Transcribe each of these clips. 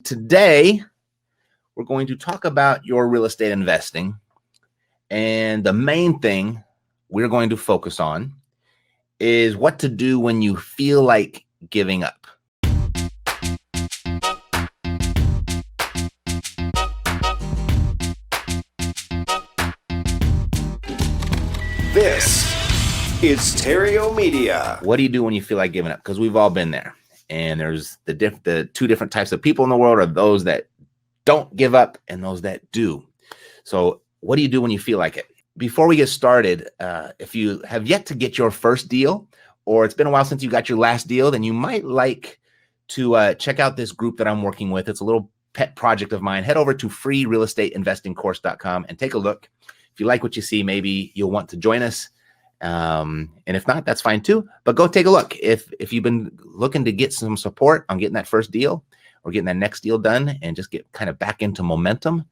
Today, we're going to talk about your real estate investing. And the main thing we're going to focus on is what to do when you feel like giving up. This is Theriault Media. What do you do when you feel like giving up? Because we've all been there. And there's the two different types of people in the world are those that don't give up and those that do. So what do you do when you feel like it? Before we get started, if you have yet to get your first deal, or it's been a while since you got your last deal, then you might like to check out this group that I'm working with. It's a little pet project of mine. Head over to freerealestateinvestingcourse.com and take a look. If you like what you see, maybe you'll want to join us. And if not, that's fine too, but go take a look. If you've been looking to get some support on getting that first deal or getting that next deal done and just get kind of back into momentum,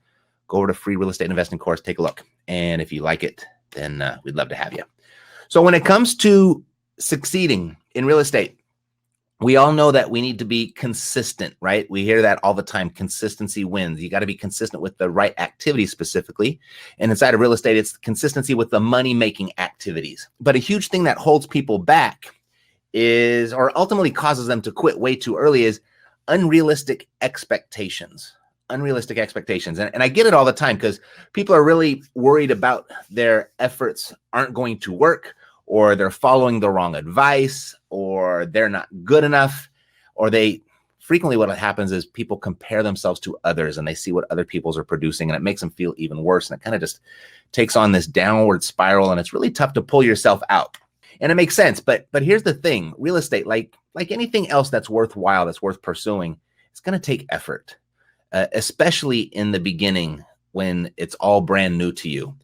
go over to Free Real Estate Investing Course, take a look. And if you like it, then we'd love to have you. So when it comes to succeeding in real estate, we all know that we need to be consistent, right? We hear that all the time. Consistency wins. You got to be consistent with the right activities specifically. And inside of real estate, it's consistency with the money-making activities. But a huge thing that holds people back is, or ultimately causes them to quit way too early, is unrealistic expectations. Unrealistic expectations. And I get it all the time because people are really worried about their efforts aren't going to work, or they're following the wrong advice, or they're not good enough, or frequently what happens is people compare themselves to others and they see what other people's are producing and it makes them feel even worse. And it kind of just takes on this downward spiral and it's really tough to pull yourself out. And it makes sense. But here's the thing, real estate, like anything else that's worthwhile, that's worth pursuing, it's going to take effort, especially in the beginning when it's all brand new to you.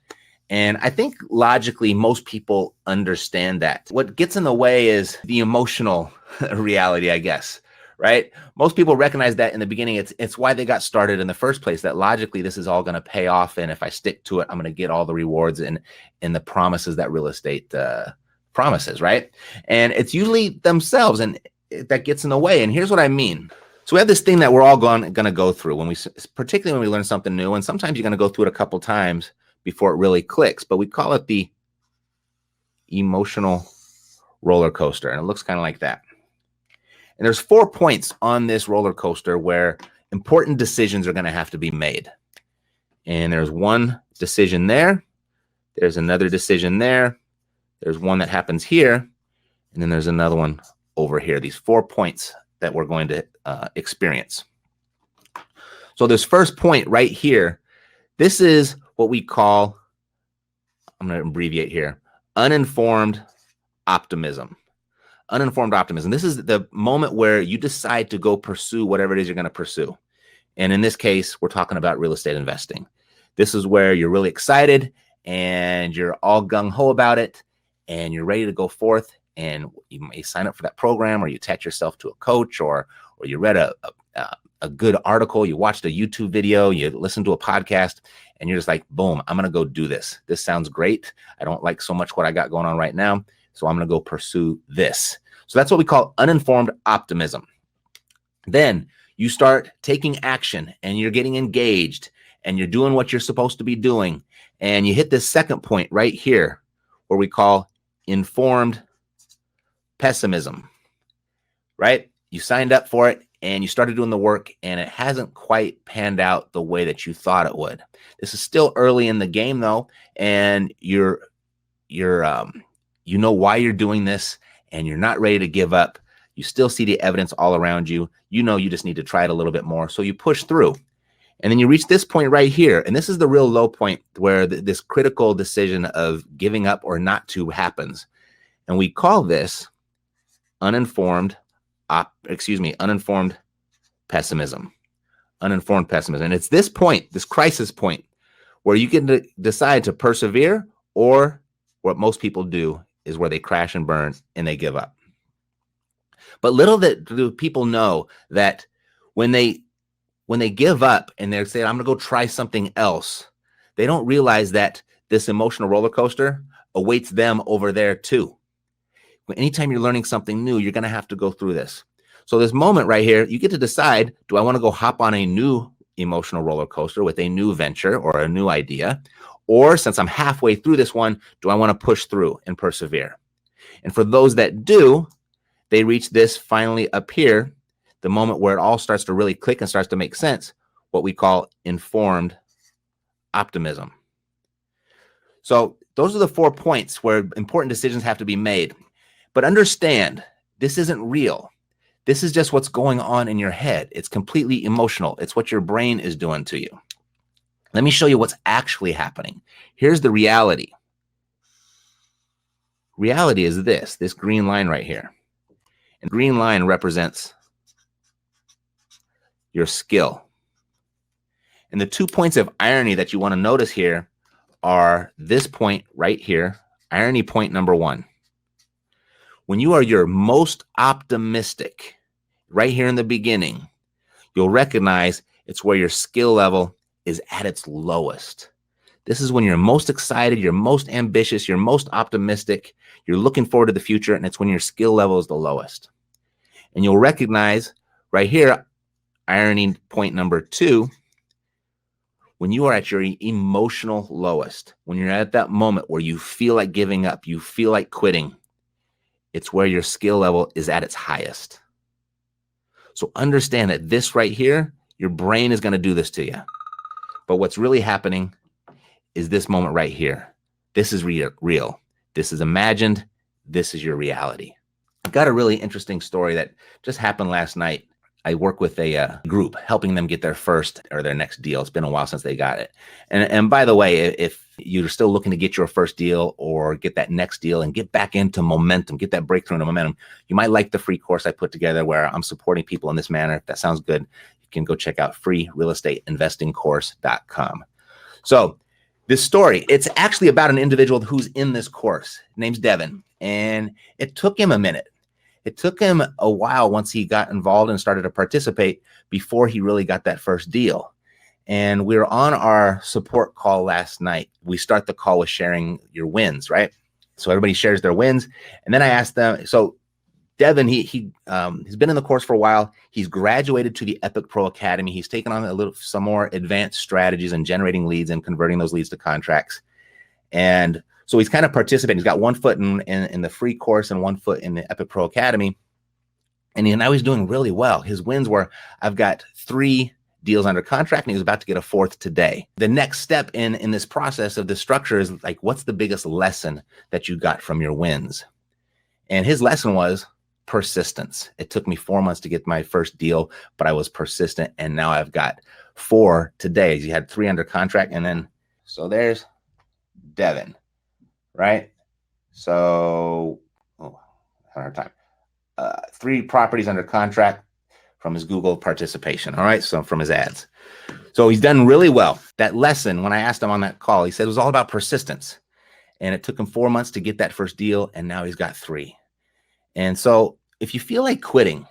And I think logically, most people understand that. What gets in the way is the emotional reality, I guess, right? Most people recognize that in the beginning. It's why they got started in the first place, that logically this is all going to pay off. And if I stick to it, I'm going to get all the rewards and the promises that real estate promises, right? And it's usually themselves and that gets in the way. And here's what I mean. So we have this thing that we're all going to go through particularly when we learn something new. And sometimes you're going to go through it a couple times before it really clicks, but we call it the emotional roller coaster. And it looks kind of like that. And there's 4 points on this roller coaster where important decisions are going to have to be made. And there's one decision there. There's another decision there. There's one that happens here. And then there's another one over here. These 4 points that we're going to experience. So this first point right here, this is what we call, I'm going to abbreviate here, uninformed optimism. Uninformed optimism. This is the moment where you decide to go pursue whatever it is you're going to pursue. And in this case, we're talking about real estate investing. This is where you're really excited and you're all gung-ho about it and you're ready to go forth, and you may sign up for that program, or you attach yourself to a coach, or you read a good article, you watched a YouTube video, you listened to a podcast, and you're just like, boom, I'm going to go do this. This sounds great. I don't like so much what I got going on right now, so I'm going to go pursue this. So that's what we call uninformed optimism. Then you start taking action and you're getting engaged and you're doing what you're supposed to be doing. And you hit this second point right here where we call informed pessimism, right? You signed up for it and you started doing the work and it hasn't quite panned out the way that you thought it would. This is still early in the game though. And you know why you're doing this and you're not ready to give up. You still see the evidence all around you. You know, you just need to try it a little bit more. So you push through. And then you reach this point right here. And this is the real low point where this critical decision of giving up or not to happens. And we call this uninformed pessimism. Uninformed pessimism. And it's this point, this crisis point, where you can decide to persevere, or what most people do is where they crash and burn and they give up. But little do people know that when they give up and they're saying, I'm going to go try something else, they don't realize that this emotional roller coaster awaits them over there too. Anytime you're learning something new, you're going to have to go through this. So this moment right here, you get to decide, do I want to go hop on a new emotional roller coaster with a new venture or a new idea? Or since I'm halfway through this one, do I want to push through and persevere? And for those that do, they reach this finally up here, the moment where it all starts to really click and starts to make sense, what we call informed optimism. So those are the 4 points where important decisions have to be made. But understand, this isn't real. This is just what's going on in your head. It's completely emotional. It's what your brain is doing to you. Let me show you what's actually happening. Here's the reality. Reality is this green line right here. And the green line represents your skill. And the 2 points of irony that you want to notice here are this point right here, irony point number 1. When you are your most optimistic, right here in the beginning, you'll recognize it's where your skill level is at its lowest. This is when you're most excited, you're most ambitious, you're most optimistic, you're looking forward to the future, and it's when your skill level is the lowest. And you'll recognize right here, irony point number 2, when you are at your emotional lowest, when you're at that moment where you feel like giving up, you feel like quitting, it's where your skill level is at its highest. So understand that this right here, your brain is going to do this to you. But what's really happening is this moment right here. This is real. This is imagined. This is your reality. I've got a really interesting story that just happened last night. I work with a group helping them get their first or their next deal. It's been a while since they got it. And by the way, if you're still looking to get your first deal or get that next deal and get back into momentum, get that breakthrough into momentum, you might like the free course I put together where I'm supporting people in this manner. If that sounds good, you can go check out freerealestateinvestingcourse.com. So this story, it's actually about an individual who's in this course. His name's Devin. And it took him a minute. It took him a while once he got involved and started to participate before he really got that first deal. And we were on our support call last night. We start the call with sharing your wins, right? So everybody shares their wins. And then I asked them, so Devin, he's been in the course for a while. He's graduated to the Epic Pro Academy. He's taken on some more advanced strategies and generating leads and converting those leads to contracts. And so he's kind of participating. He's got 1 foot in the free course and 1 foot in the Epic Pro Academy. And now he's doing really well. His wins were, I've got 3 deals under contract, and he was about to get a 4th today. The next step in this process of this structure is like, what's the biggest lesson that you got from your wins? And his lesson was persistence. It took me 4 months to get my first deal, but I was persistent. And now I've got 4 today. He had 3 under contract. And then, so there's Devin, right? So, hard time. 3 properties under contract from his Google participation. All right. So from his ads. So he's done really well. That lesson, when I asked him on that call, he said it was all about persistence. And it took him 4 months to get that first deal. And now he's got 3. And so if you feel like quitting,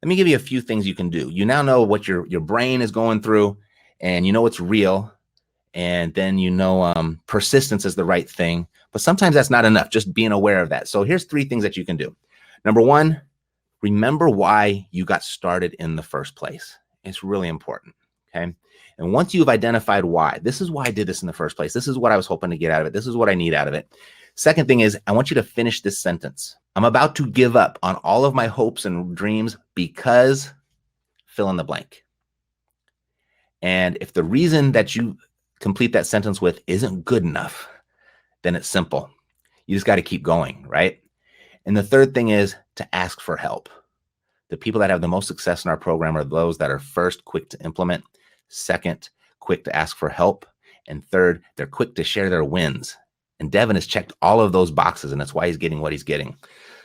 let me give you a few things you can do. You now know what your brain is going through, and you know it's real. And then you know persistence is the right thing. But sometimes that's not enough, just being aware of that. So here's 3 things that you can do. Number 1, remember why you got started in the first place. It's really important, okay? And once you've identified why, this is why I did this in the first place. This is what I was hoping to get out of it. This is what I need out of it. Second thing is, I want you to finish this sentence. I'm about to give up on all of my hopes and dreams because fill in the blank. And if the reason that you complete that sentence with isn't good enough, then it's simple. You just got to keep going, right? And the third thing is to ask for help. The people that have the most success in our program are those that are first, quick to implement, second, quick to ask for help, and third, they're quick to share their wins. And Devin has checked all of those boxes, and that's why he's getting what he's getting.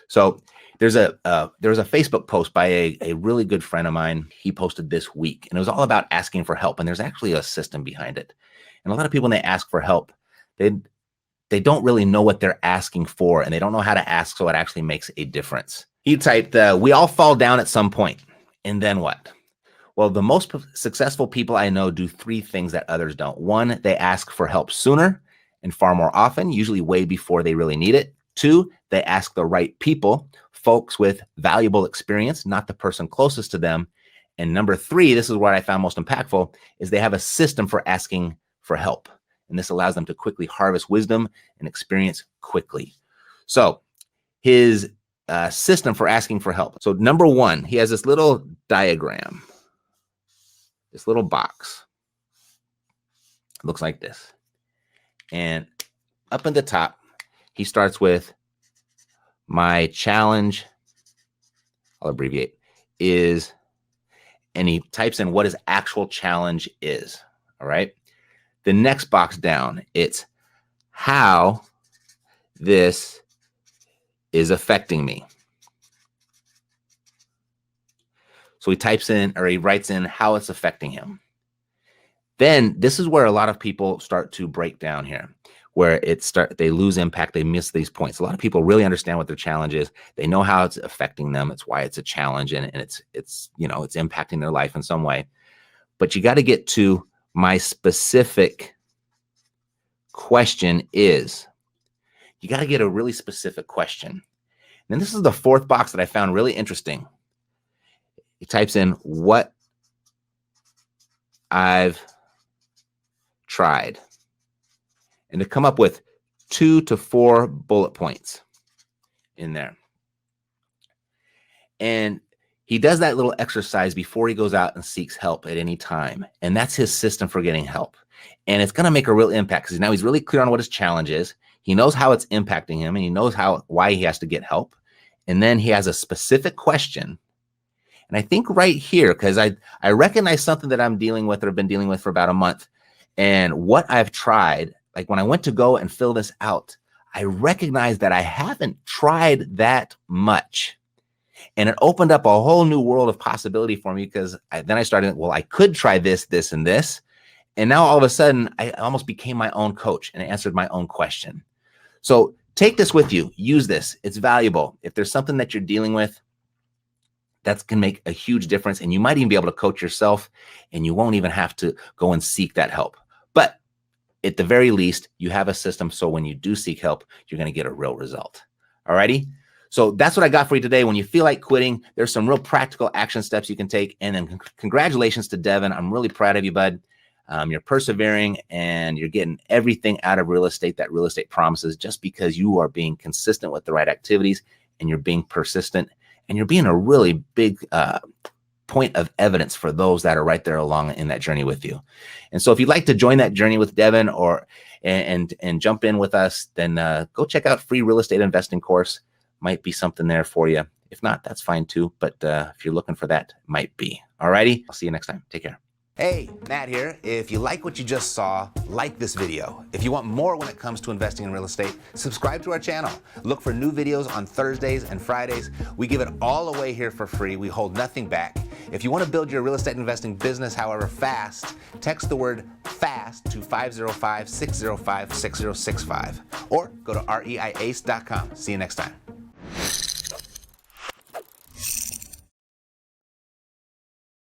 So there was a Facebook post by a really good friend of mine. He posted this week, and it was all about asking for help. And there's actually a system behind it. And a lot of people, when they ask for help, they don't really know what they're asking for, and they don't know how to ask, so it actually makes a difference. He typed, we all fall down at some point, and then what? Well, the most successful people I know do 3 things that others don't. 1, they ask for help sooner and far more often, usually way before they really need it. 2, they ask the right people, folks with valuable experience, not the person closest to them. And number 3, this is what I found most impactful, is they have a system for asking for help. And this allows them to quickly harvest wisdom and experience quickly. So his system for asking for help. So number 1, he has this little diagram, this little box. It looks like this. And up at the top, he starts with my challenge, I'll abbreviate, is, and he types in what his actual challenge is. All right. The next box down, it's how this is affecting me. So he types in, or he writes in how it's affecting him. Then this is where a lot of people start to break down here, where they lose impact. They miss these points. A lot of people really understand what their challenge is. They know how it's affecting them. It's why it's a challenge, and it's impacting their life in some way. But you got to get to my specific question is. You got to get a really specific question. And this is the 4th box that I found really interesting. He types in what I've tried, and to come up with 2 to 4 bullet points in there. And he does that little exercise before he goes out and seeks help at any time. And that's his system for getting help. And it's going to make a real impact because now he's really clear on what his challenge is. He knows how it's impacting him, and he knows why he has to get help. And then he has a specific question. And I think right here, because I recognize something that I'm dealing with or have been dealing with for about a month. And what I've tried, like when I went to go and fill this out, I recognized that I haven't tried that much. And it opened up a whole new world of possibility for me because then I started, well, I could try this, this, and this. And now all of a sudden, I almost became my own coach and answered my own question. So take this with you. Use this. It's valuable. If there's something that you're dealing with, that can make a huge difference. And you might even be able to coach yourself, and you won't even have to go and seek that help. But at the very least, you have a system. So when you do seek help, you're going to get a real result. All righty. So that's what I got for you today. When you feel like quitting, there's some real practical action steps you can take. And then congratulations to Devin. I'm really proud of you, bud. You're persevering, and you're getting everything out of real estate that real estate promises, just because you are being consistent with the right activities, and you're being persistent, and you're being a really big point of evidence for those that are right there along in that journey with you. And so if you'd like to join that journey with Devin and jump in with us, then go check out free real estate investing course. Might be something there for you. If not, that's fine too. But if you're looking for that, might be. All righty. I'll see you next time. Take care. Hey, Matt here. If you like what you just saw, like this video. If you want more when it comes to investing in real estate, subscribe to our channel. Look for new videos on Thursdays and Fridays. We give it all away here for free. We hold nothing back. If you want to build your real estate investing business, however, fast, text the word FAST to 505-605-6065 or go to reiace.com. See you next time.